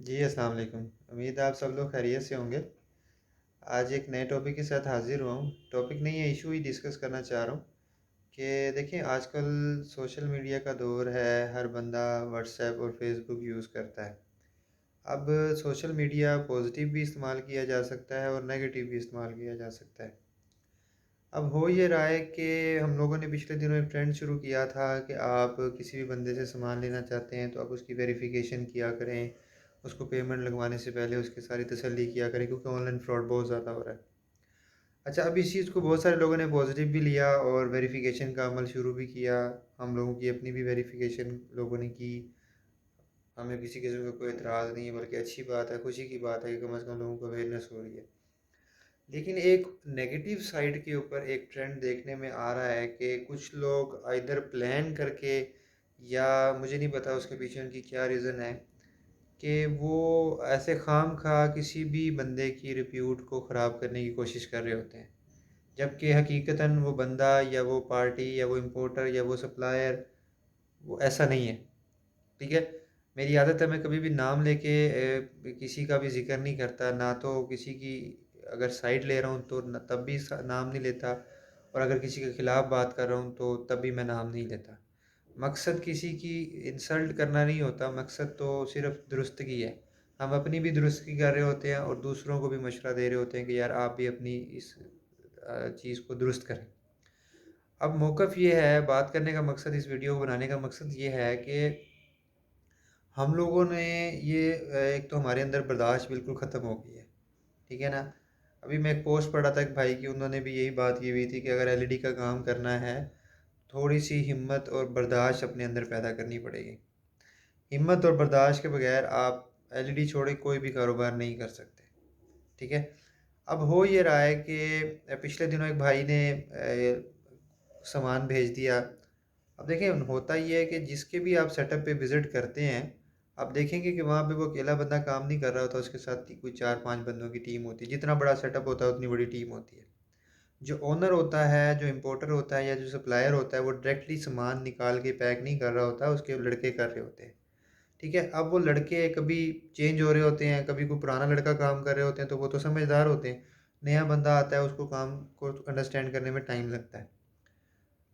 जी, अस्सलाम वालेकुम। उम्मीद है आप सब लोग खैरियत से होंगे। आज एक नए टॉपिक के साथ हाज़िर हुआ हूँ। टॉपिक नहीं है, इशू ही डिस्कस करना चाह रहा हूँ कि देखिए आजकल सोशल मीडिया का दौर है, हर बंदा व्हाट्सएप और फ़ेसबुक यूज़ करता है। अब सोशल मीडिया पॉज़िटिव भी इस्तेमाल किया जा सकता है और नेगेटिव भी इस्तेमाल किया जा सकता है। अब हो ये रहा है कि हम लोगों ने पिछले दिनों एक ट्रेंड शुरू किया था कि आप किसी भी बंदे से सामान लेना चाहते हैं तो आप उसकी वेरिफ़िकेशन किया करें, उसको पेमेंट लगवाने से पहले उसकी सारी तसल्ली किया करें क्योंकि ऑनलाइन फ्रॉड बहुत ज़्यादा हो रहा है। अच्छा, अब इस चीज़ को बहुत सारे लोगों ने पॉज़िटिव भी लिया और वेरिफ़िकेशन का अमल शुरू भी किया। हम लोगों की अपनी भी वेरिफ़िकेशन लोगों ने की। हमें किसी किस्म का कोई एतराज़ नहीं है, बल्कि अच्छी बात है, खुशी की बात है कि कम से कम लोगों को अवेयरनेस हो रही है। लेकिन एक नेगेटिव साइड के ऊपर एक ट्रेंड देखने में आ रहा है कि कुछ लोग आइदर प्लान करके या मुझे नहीं पता उसके पीछे उनकी क्या रीज़न है कि वो ऐसे खाम-खा किसी भी बंदे की रिप्यूट को ख़राब करने की कोशिश कर रहे होते हैं। जबकि हकीकतन वो बंदा या वो पार्टी या वो इम्पोर्टर या वो सप्लायर वो ऐसा नहीं है, ठीक है? मेरी आदत है मैं कभी भी नाम लेके किसी का भी ज़िक्र नहीं करता, ना तो किसी की अगर साइड ले रहा हूँ तो तब भी नाम नहीं लेता और अगर किसी के खिलाफ बात कर रहा हूँ तो तब भी मैं नाम नहीं लेता। मकसद किसी की इंसल्ट करना नहीं होता, मकसद तो सिर्फ़ दुरुस्तगी है। हम अपनी भी दुरुस्तगी कर रहे होते हैं और दूसरों को भी मशवरा दे रहे होते हैं कि यार आप भी अपनी इस चीज़ को दुरुस्त करें। अब मौक़िफ़ ये है, बात करने का मकसद, इस वीडियो को बनाने का मकसद ये है कि हम लोगों ने ये एक तो हमारे अंदर बर्दाश्त बिल्कुल ख़त्म हो गई है, ठीक है ना? अभी मैं एक पोस्ट पढ़ा था एक भाई की, उन्होंने भी यही बात की हुई थी कि अगर एलईडी का काम करना है, थोड़ी-सी हिम्मत और बर्दाश्त अपने अंदर पैदा करनी पड़ेगी। हिम्मत और बर्दाश्त के बगैर आप एलईडी छोड़े कोई भी कारोबार नहीं कर सकते, ठीक है? अब हो ये रहा है कि पिछले दिनों एक भाई ने सामान भेज दिया। अब देखिए होता ये है कि जिसके भी आप सेटअप पे विज़िट करते हैं, आप देखेंगे कि वहाँ पे वो अकेला बंदा काम नहीं कर रहा होता, उसके साथ कोई 4-5 बंदों की टीम होती है। जितना बड़ा सेटअप होता है, उतनी बड़ी टीम होती है। जो ओनर होता है, जो इम्पोर्टर होता है या जो सप्लायर होता है, वो डायरेक्टली सामान निकाल के पैक नहीं कर रहा होता, उसके लड़के कर रहे होते हैं। ठीक है? अब वो लड़के कभी चेंज हो रहे होते हैं, कभी कोई पुराना लड़का काम कर रहे होते हैं, तो वो तो समझदार होते हैं। नया बंदा आता है, उसको काम को अंडरस्टैंड करने में टाइम लगता है।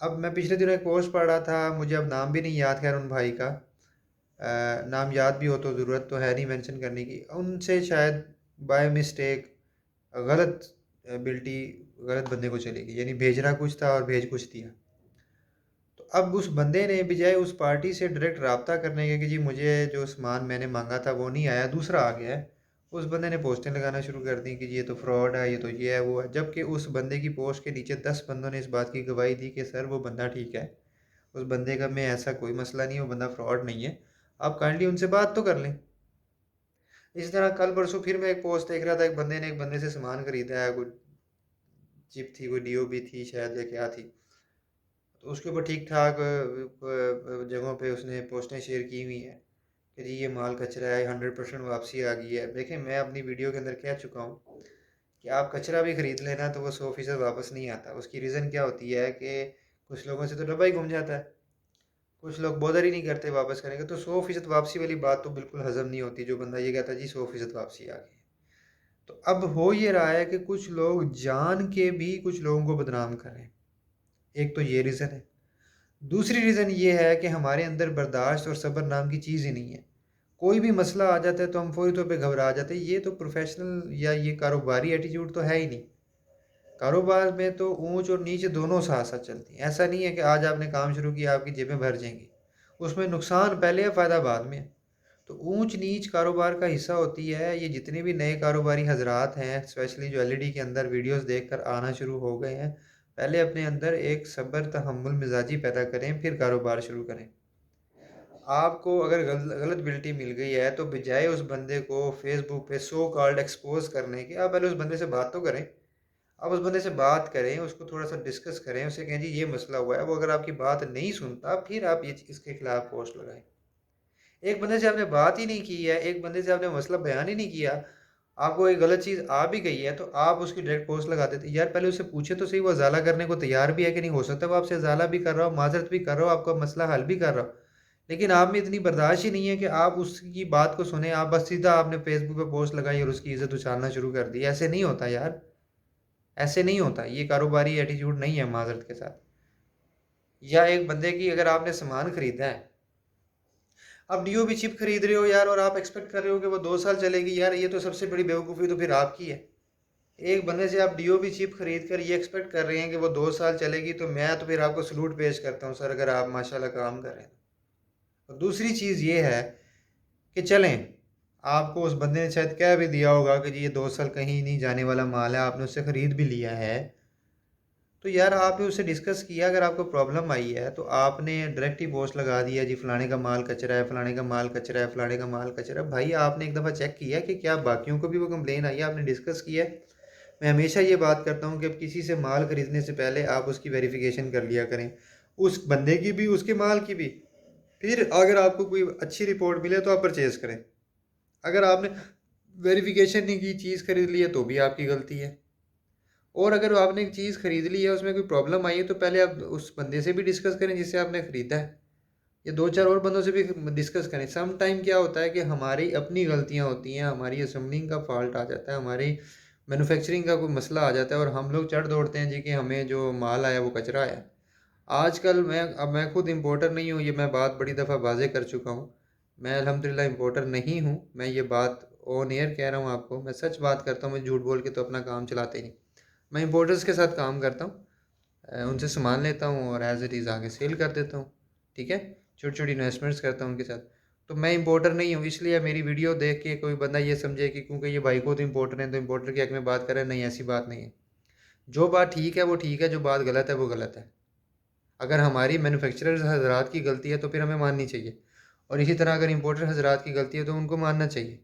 अब मैं पिछले दिनों एक पोस्ट पढ़ रहा था, मुझे अब नाम भी नहीं याद खैर उन भाई का। नाम याद भी हो तो ज़रूरत तो है नहीं मेंशन करने की। उनसे शायद बाय मिस्टेक गलत बिल्टी गलत बंदे को चली गई, यानी भेजना कुछ था और भेज कुछ दिया। तो अब उस बंदे ने बजाय उस पार्टी से डायरेक्ट राब्ता करने के कि जी मुझे जो सामान मैंने माँगा था वो नहीं आया, दूसरा आ गया है। उस बंदे ने पोस्टें लगाना शुरू कर दी कि जी ये तो फ्रॉड है, ये तो ये है, वो है। जबकि उस बंदे की पोस्ट के नीचे 10 बंदों ने इस बात की गवाही दी कि सर वो बंदा ठीक है। उस बंदे का में ऐसा कोई मसला नहीं है, वो बंदा फ्रॉड नहीं है। आप काइंडली उनसे बात तो कर लें। इसी तरह कल परसों फिर मैं एक पोस्ट देख रहा था, एक बंदे ने एक बंदे से सामान खरीदा है, कोई चिप थी, कोई डीओबी थी शायद या क्या थी। तो उसके ऊपर ठीक-ठाक जगहों पे उसने पोस्टें शेयर की हुई हैं कि जी ये माल कचरा है, 100% वापसी आ गई है। देखिए मैं अपनी वीडियो के अंदर कह चुका हूँ कि आप कचरा भी खरीद लेना तो वो 100% वापस नहीं आता। उसकी रीज़न क्या होती है कि कुछ लोगों से तो डब्बा ही गुम जाता है। कुछ लोग बॉदर ही नहीं करते वापस करने का, तो 100% वापसी वाली बात तो बिल्कुल हज़म नहीं होती, जो बंदा ये कहता है जी 100% वापसी आ गई है। तो अब हो ये रहा है कि कुछ लोग जान के भी कुछ लोगों को बदनाम कर रहे हैं। एक तो ये रीज़न है। दूसरी रीज़न ये है कि हमारे अंदर बर्दाश्त और सब्र नाम की चीज़ ही नहीं है। कोई भी मसला आ जाता है तो हम फ़ौरी तौर पे घबरा जाते हैं। ये तो प्रोफ़ेशनल या ये कारोबारी एटीट्यूड तो है ही नहीं। कारोबार में तो ऊँच और नीच दोनों साथ-साथ चलती हैं। ऐसा नहीं है कि आज आपने काम शुरू किया, आपकी जेबें भर जाएँगी। उसमें नुकसान पहले है, फ़ायदा बाद में है। तो ऊँच-नीच कारोबार का हिस्सा होती है। ये जितने भी नए कारोबारी हज़रात हैं, स्पेशली जो एलईडी के अंदर वीडियोज़ देखकर आना शुरू हो गए हैं, पहले अपने अंदर एक सब्र, तहम्मुल, मिज़ाजी पैदा करें, फिर कारोबार शुरू करें। आपको अगर गलत बिल्टी मिल गई है, तो बजाय उस बंदे को फ़ेसबुक पे सो कॉल्ड एक्सपोज़ करने के, आप पहले उस बंदे से बात तो करें। आप उस बंदे से बात करें, उसको थोड़ा-सा डिस्कस करें, उसे कहें जी ये मसला हुआ है। वो अगर आपकी बात नहीं सुनता, फिर आप ये इसके खिलाफ पोस्ट लगाएँ। एक बंदे से आपने बात ही नहीं की है, एक बंदे से आपने मसला बयान ही नहीं किया, आपको एक गलत चीज़ आ भी गई है, तो आप उसकी डायरेक्ट पोस्ट लगा देते। यार पहले उससे पूछे तो सही वो इज़ाला करने को तैयार भी है कि नहीं? हो सकता है वो आपसे इज़ाला भी कर रहा हो, माज़रत भी कर रहा हो, आपका मसला हल भी कर रहा हो। लेकिन आप में इतनी बर्दाश्त ही नहीं है कि आप उसकी बात को सुने, आप बस सीधा आपने फेसबुक पे पोस्ट लगाई और उसकी इज़्ज़त उछालना शुरू कर दी। ऐसे नहीं होता यार, ऐसे नहीं होता। ये कारोबारी एटीट्यूड नहीं है माज़रत के साथ। या एक बंदे की अगर आपने सामान खरीदा है, आप डीओपी चिप खरीद रहे हो यार और आप एक्सपेक्ट कर रहे हो कि वो 2 साल चलेगी, यार ये तो सबसे बड़ी बेवकूफ़ी तो फिर आपकी है। एक बंदे से आप डीओपी चिप खरीद कर ये एक्सपेक्ट कर रहे हैं कि वो 2 साल चलेगी, तो मैं तो फिर आपको सैल्यूट पेश करता हूँ सर, अगर आप माशाल्लाह काम कर रहे हैं। और दूसरी चीज़ ये है कि चलें, आपको उस बंदे ने शायद कह भी दिया होगा कि जी ये 2 साल कहीं नहीं जाने वाला माल है, आपने उससे ख़रीद भी लिया है। तो यार आपने उससे डिस्कस किया, अगर आपको प्रॉब्लम आई है तो आपने डायरेक्ट ही पोस्ट लगा दिया जी फलाने का माल कचरा है, फलाने का माल कचरा है, फलाने का माल कचरा है। भाई आपने एक दफ़ा चेक किया कि क्या बाकियों को भी वो कंप्लेन आई है, आपने डिस्कस किया है? मैं हमेशा ये बात करता हूँ कि अब किसी से माल खरीदने से पहले आप उसकी वेरिफिकेशन कर लिया करें, उस बंदे की भी, उसके माल की भी। फिर अगर आपको कोई अच्छी रिपोर्ट मिले तो आप परचेज़ करें। अगर आपने वेरिफिकेशन नहीं की, चीज़ खरीद ली है, तो भी आपकी गलती है। और अगर आपने एक चीज़ खरीद ली है, उसमें कोई प्रॉब्लम आई है, तो पहले आप उस बंदे से भी डिस्कस करें जिससे आपने ख़रीदा है, या 2-4 और बंदों से भी डिस्कस करें। सम टाइम क्या होता है कि हमारी अपनी गलतियाँ होती हैं, हमारी असेंबलिंग का फ़ॉल्ट आ जाता है, हमारी मैन्युफैक्चरिंग का कोई मसला आ जाता है और हम लोग चढ़ दौड़ते हैं जी कि हमें जो माल आया वो कचरा आया। आजकल मैं खुद इम्पोर्टर नहीं हूँ, ये मैं बात बड़ी दफ़ा वाज़ेह कर चुका हूँ। मैं अल्हम्दुलिल्लाह इम्पोर्टर नहीं हूँ, मैं ये बात ऑन एयर कह रहा हूँ आपको, मैं सच बात करता हूँ, मैं झूठ बोल के तो अपना काम चलाते ही नहीं। मैं इम्पोर्टर्स के साथ काम करता हूँ, उनसे सामान लेता हूँ और एज़ इट इज़ आगे सेल कर देता हूँ, ठीक है? छोटी-छोटी इन्वेस्टमेंट्स करता हूँ उनके साथ। तो मैं इम्पोर्टर नहीं हूँ, इसलिए मेरी वीडियो देख के कोई बंदा ये समझे कि क्योंकि ये भाई खुद इम्पोर्टर हैं, तो इम्पोर्टर के हक़ में बात कर रहे हैं, नहीं ऐसी बात नहीं है। जो बात ठीक है वो ठीक है, जो बात गलत है वो गलत है। अगर हमारी मैन्युफैक्चरर्स हज़रात की गलती है तो फिर हमें माननी चाहिए, और इसी तरह अगर इम्पोर्टर हज़रात की गलती है तो उनको मानना चाहिए।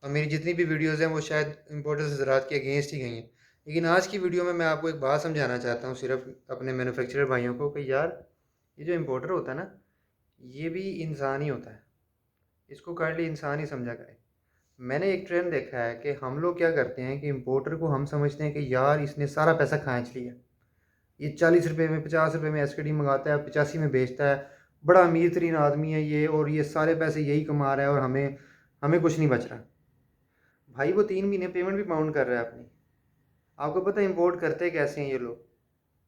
और मेरी जितनी भी वीडियोज़ हैं वो शायद इम्पोर्टर्स हज़रात के अगेंस्ट ही गई हैं। लेकिन आज की वीडियो में मैं आपको एक बात समझाना चाहता हूँ सिर्फ़ अपने मैन्युफैक्चरर भाइयों को कि यार, ये जो इम्पोर्टर होता है ना, ये भी इंसान ही होता है। इसको काइंडली इंसान ही समझा करें। मैंने एक ट्रेंड देखा है कि हम लोग क्या करते हैं कि इम्पोर्टर को हम समझते हैं कि यार इसने सारा पैसा खींच लिया। ये 40 रुपए में, 50 रुपए में एसकेडी मंगाता है, 85 में बेचता है। बड़ा अमीर तरीन आदमी है ये, और ये सारे पैसे यही कमा रहा है और हमें हमें कुछ नहीं बच रहा। भाई वो 3 महीने पेमेंट भी बाउंड कर रहा है अपनी। आपको पता है इम्पोर्ट करते कैसे हैं ये लोग?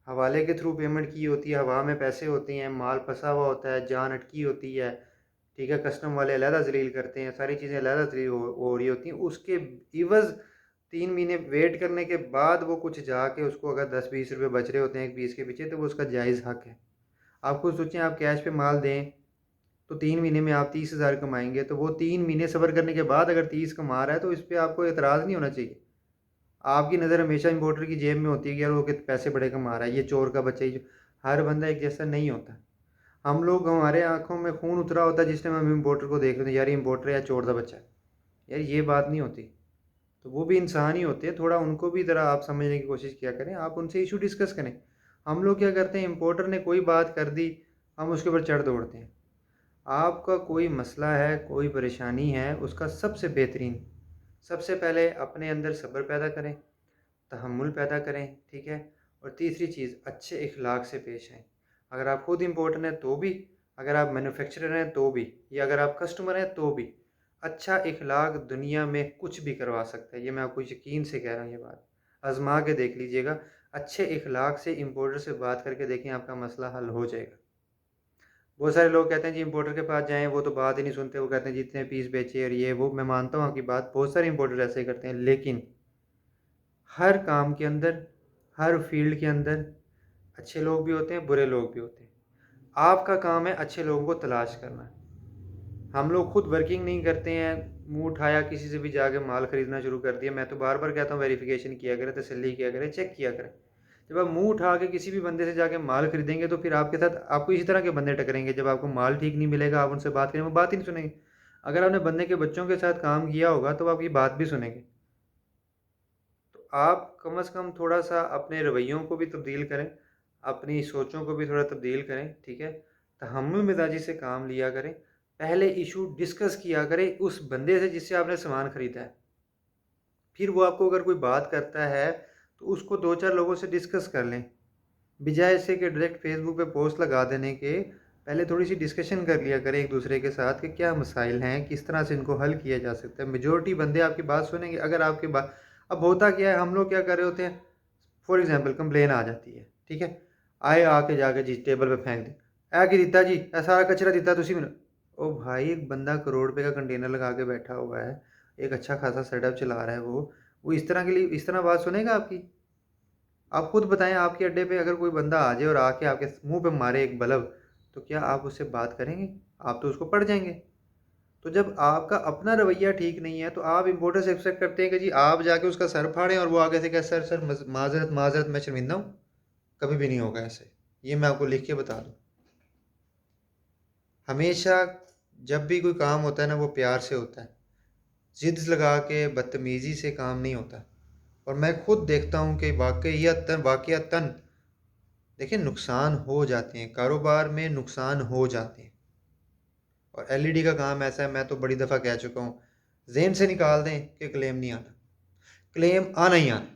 हवाले के थ्रू पेमेंट की होती है, हवा में पैसे होते हैं, माल फँसा हुआ होता है, जान अटकी होती है, ठीक है? कस्टम वाले अलहदा ज़लील करते हैं, सारी चीज़ें अलहदा ज़लील हो रही होती हैं। उसके इवज़ 3 महीने वेट करने के बाद वो कुछ जाके उसको अगर 10-20 रुपए बच रहे होते हैं एक पीस के पीछे, तो वो उसका जायज़ हक़ है। आप खुद सोचें, आप कैश पे माल दें, तो 3 महीने में आप 30,000 कमाएँगे, तो वो 3 महीने सब्र करने के बाद अगर 30 कमा रहा है, तो इस पे आपको एतराज़ नहीं होना चाहिए। आपकी नज़र हमेशा इम्पोर्टर की जेब में होती है कि यार वो पैसे बड़े कमा रहा है, ये चोर का बच्चा ही। हर बंदा एक जैसा नहीं होता। हम लोग, हमारे आँखों में खून उतरा होता है जिस टाइम हम इम्पोर्टर को देख रहे हैं, यार ये इम्पोर्टर या चोर का बच्चा है। यार ये बात नहीं होती। तो वो भी इंसान ही होते हैं, थोड़ा उनको भी ज़रा आप समझने की कोशिश किया करें, आप उनसे इशू डिस्कस करें। हम लोग क्या करते हैं, इम्पोर्टर ने कोई बात कर दी, हम उसके ऊपर चढ़ दौड़ते हैं। आपका कोई मसला है, कोई परेशानी है, उसका सबसे पहले अपने अंदर सब्र पैदा करें, तहम्मुल पैदा करें, ठीक है? और तीसरी चीज़, अच्छे इखलाक से पेश आएँ। अगर आप खुद इम्पोर्टर हैं तो भी, अगर आप मैन्युफैक्चरर हैं तो भी, या अगर आप कस्टमर हैं तो भी, अच्छा इखलाक दुनिया में कुछ भी करवा सकता है। ये मैं आपको यकीन से कह रहा हूँ ये बात। आज़मा के देख लीजिएगा, अच्छे इखलाक से इम्पोर्टर से बात करके देखें, आपका मसला हल हो जाएगा। बहुत सारे लोग कहते हैं जी इम्पोर्टर के पास जाएँ, वो तो बात ही नहीं सुनते, वो कहते हैं जितने पीस बेचे और ये वो। मैं मानता हूँ आपकी बात, बहुत सारे इम्पोर्टर ऐसे ही करते हैं, लेकिन हर काम के अंदर, हर फील्ड के अंदर अच्छे लोग भी होते हैं, बुरे लोग भी होते हैं। आपका काम है अच्छे लोगों को तलाश करना। हम लोग खुद वर्किंग नहीं करते हैं, मुँह उठाया किसी से भी जाके माल खरीदना शुरू कर दिया। मैं तो बार-बार कहता हूँ वेरिफ़िकेशन किया करें, तसल्ली किया करें, चेक किया करें। जब आप मुँह उठा के किसी भी बंदे से जाके माल खरीदेंगे तो फिर आपके साथ आपको इसी तरह के बंदे टकरेंगे। जब आपको माल ठीक नहीं मिलेगा, आप उनसे बात करेंगे, वो बात ही नहीं सुनेंगे। अगर आपने बंदे के बच्चों के साथ काम किया होगा तो आपकी बात भी सुनेंगे। तो आप कम से कम थोड़ा-सा अपने रवैयों को भी तब्दील करें, अपनी सोचों को भी थोड़ा तब्दील करें, ठीक है? तहम्मुल मिज़ाजी से काम लिया करें। पहले इश्यू डिस्कस किया करें उस बंदे से जिससे आपने सामान खरीदा है। फिर वो आपको अगर कोई बात करता है, तो उसको 2-4 लोगों से डिस्कस कर लें। बजाय इससे कि डायरेक्ट फ़ेसबुक पे पोस्ट लगा देने के, पहले थोड़ी सी डिस्कशन कर लिया करें एक दूसरे के साथ कि क्या मसाइल हैं, किस तरह से इनको हल किया जा सकता है। मेजोरिटी बंदे आपकी बात सुनेंगे। अगर आपकी बात, अब होता क्या है, हम लोग क्या कर रहे होते हैं, फॉर एग्जांपल कंप्लेन आ जाती है, ठीक है, आए आके जाके जी टेबल पे फेंक दे, ऐ कि दिता जी, ऐ सारा कचरा दिता तुसी मैनू। ओ भाई, एक बंदा करोड़ रुपए का कंटेनर लगा के बैठा हुआ है, एक अच्छा खासा सेटअप चला रहा है, वो इस तरह के लिए इस तरह बात सुनेगा आपकी? आप खुद बताएं, आपके अड्डे पे अगर कोई बंदा आ जाए और आके आपके मुंह पे मारे एक बल्ब, तो क्या आप उससे बात करेंगे? आप तो उसको पड़ जाएंगे। तो जब आपका अपना रवैया ठीक नहीं है, तो आप इम्पोर्टर से एक्सपेक्ट करते हैं कि जी आप जाके उसका सर फाड़ें और वो आगे से कहे सर सर माजरत माजरत, मैं शर्मिंदा हूँ। कभी भी नहीं होगा ऐसे, ये मैं आपको लिख के बता दूँ। हमेशा जब भी कोई काम होता है ना, वो प्यार से होता है, जिद लगा के बदतमीज़ी से काम नहीं होता। और मैं खुद देखता हूँ कि वाक़यातन देखिए नुकसान हो जाते हैं, कारोबार में नुकसान हो जाते हैं। और एलईडी का काम ऐसा है, मैं तो बड़ी दफ़ा कह चुका हूँ, ज़हन से निकाल दें कि क्लेम नहीं आना। क्लेम आना ही आना,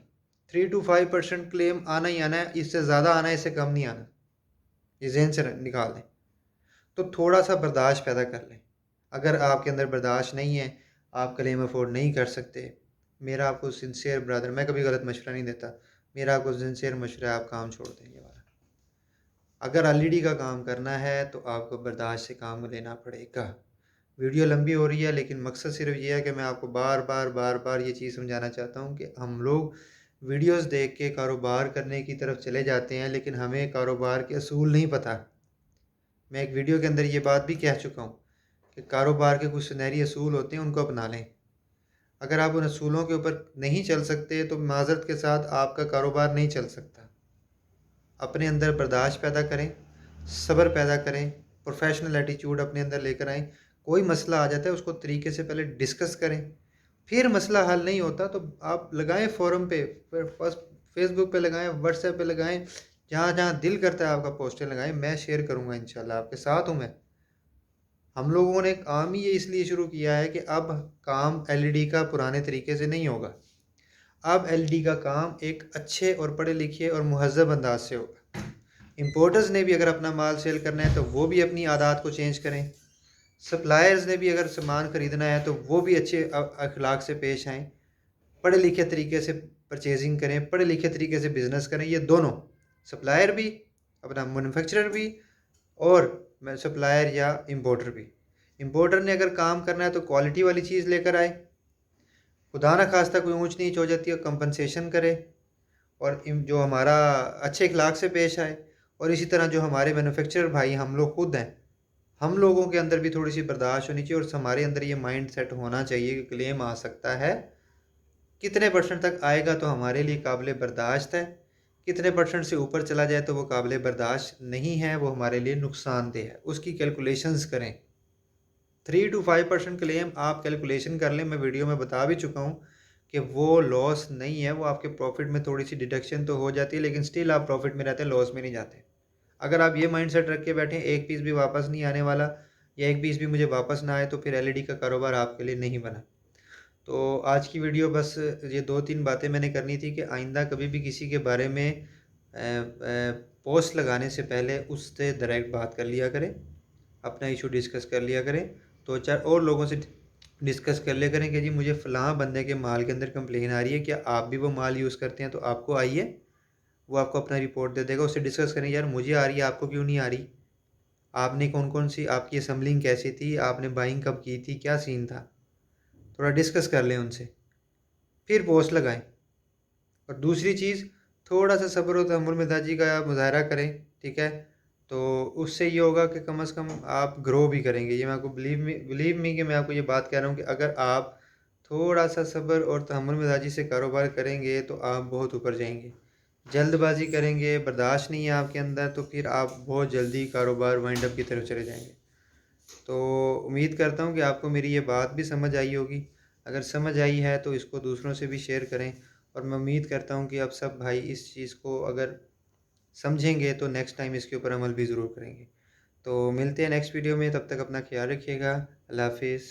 3 to 5% क्लेम आना ही आना है, इससे ज़्यादा आना है, इससे कम नहीं आना। ये ज़हन से निकाल दें। तो थोड़ा सा बर्दाश्त पैदा कर लें। अगर आपके अंदर बर्दाश्त नहीं है, आप क्लेम अफोर्ड नहीं कर सकते, मेरा आपको सिंसियर ब्रदर, मैं कभी गलत मशवरा नहीं देता, मेरा आपको सिंसियर मशवरा है, आप काम छोड़ दें ये वाला। अगर एलईडी का काम करना है तो आपको बर्दाश्त से काम लेना पड़ेगा। वीडियो लंबी हो रही है, लेकिन मकसद सिर्फ ये है कि मैं आपको बार बार ये चीज़ समझाना चाहता हूँ कि हम लोग वीडियोस देख के कारोबार करने की तरफ चले जाते हैं, लेकिन हमें कारोबार के असूल नहीं पता। मैं एक वीडियो के अंदर ये बात भी कह चुका हूँ कि कारोबार के कुछ सुनहरी असूल होते हैं, उनको अपना लें। अगर आप उन असूलों के ऊपर नहीं चल सकते, तो माज़रत के साथ आपका कारोबार नहीं चल सकता। अपने अंदर बर्दाश्त पैदा करें, सब्र पैदा करें, प्रोफेशनल एटीट्यूड अपने अंदर लेकर आएँ। कोई मसला आ जाता है, उसको तरीके से पहले डिस्कस करें, फिर मसला हल नहीं होता तो आप लगाएँ फ़ोरम पे, फिर फर्स्ट फेसबुक पे लगाएँ, व्हाट्सएप पे लगाएँ, जहाँ-जहाँ दिल करता है आपका पोस्टर लगाएँ, मैं शेयर करूँगा इंशाल्लाह, आपके साथ हूँ मैं। हम लोगों ने काम ही ये इसलिए शुरू किया है कि अब काम एलईडी का पुराने तरीके से नहीं होगा। अब एलईडी का काम एक अच्छे और पढ़े लिखे और मुहज़्ज़ब अंदाज से होगा। इंपोर्टर्स ने भी अगर अपना माल सेल करना है तो वो भी अपनी आदत को चेंज करें। सप्लायर्स ने भी अगर सामान ख़रीदना है तो वो भी अच्छे अखलाक से पेश आएँ। पढ़े लिखे तरीके से परचेजिंग करें, पढ़े लिखे तरीके से बिज़नेस करें। ये दोनों, सप्लायर भी, अपना मैन्युफैक्चरर भी, और मैं सप्लायर या इंपोर्टर भी। इंपोर्टर ने अगर काम करना है तो क्वालिटी वाली चीज़ लेकर आए। खुदा ना खास्ता कोई ऊंच नीच हो जाती है, कंपनसेशन करे, और जो हमारा अच्छे अखलाक से पेश आए। और इसी तरह जो हमारे मैन्युफैक्चरर भाई, हम लोग खुद हैं, हम लोगों के अंदर भी थोड़ी सी बर्दाश्त होनी चाहिए, और हमारे अंदर ये माइंड सेट होना चाहिए कि क्लेम आ सकता है, कितने परसेंट तक आएगा तो हमारे लिए काबिल बर्दाश्त है, कितने परसेंट से ऊपर चला जाए तो वो काबिल बर्दाश्त नहीं है, वो हमारे लिए नुकसानदेह है। उसकी कैलकुलेशंस करें। 3 to 5% क्लेम आप कैलकुलेशन कर लें, मैं वीडियो में बता भी चुका हूँ कि वो लॉस नहीं है, वो आपके प्रॉफिट में थोड़ी सी डिडक्शन तो हो जाती है, लेकिन स्टिल आप प्रॉफिट में रहते हैं, लॉस में नहीं जाते। अगर आप ये माइंडसेट रख के बैठें एक पीस भी वापस नहीं आने वाला, या एक पीस भी मुझे वापस ना आए, तो फिर एलईडी का कारोबार आपके लिए नहीं बना। तो आज की वीडियो बस ये 2-3 बातें मैंने करनी थी कि आइंदा कभी भी किसी के बारे में पोस्ट लगाने से पहले उससे डायरेक्ट बात कर लिया करें, अपना इशू डिस्कस कर लिया करें, 2-4 और लोगों से डिस्कस कर लिया करें कि जी मुझे फ़लाँ बंदे के माल के अंदर कंप्लेन आ रही है, क्या आप भी वो माल यूज़ करते हैं? तो आपको आइए, वो आपको अपना रिपोर्ट दे देगा। उससे डिस्कस करें, यार मुझे आ रही है, आपको क्यों नहीं आ रही? आपने कौन-कौन सी, आपकी असेंबलिंग कैसी थी? आपने बाइंग कब की थी? क्या सीन था? थोड़ा डिस्कस कर लें उनसे, फिर पोस्ट लगाएँ। और दूसरी चीज़, थोड़ा सा सब्र और तहम्मुल मिजाजी का आप मुज़ाहरा करें, ठीक है? तो उससे ये होगा कि कम से कम आप ग्रो भी करेंगे। ये मैं आपको बिलीव मी कि मैं आपको ये बात कह रहा हूँ कि अगर आप थोड़ा सा सब्र और तहम्मुल मिजाजी से कारोबार करेंगे तो आप बहुत ऊपर जाएंगे। जल्दबाजी करेंगे, बर्दाश्त नहीं है आपके अंदर, तो फिर आप बहुत जल्दी कारोबार वाइंड अप की तरफ चले जाएंगे। तो उम्मीद करता हूँ कि आपको मेरी ये बात भी समझ आई होगी। अगर समझ आई है तो इसको दूसरों से भी शेयर करें, और मैं उम्मीद करता हूँ कि आप सब भाई इस चीज़ को अगर समझेंगे तो नेक्स्ट टाइम इसके ऊपर अमल भी ज़रूर करेंगे। तो मिलते हैं नेक्स्ट वीडियो में, तब तक अपना ख्याल रखिएगा। अल्लाह हाफिज़।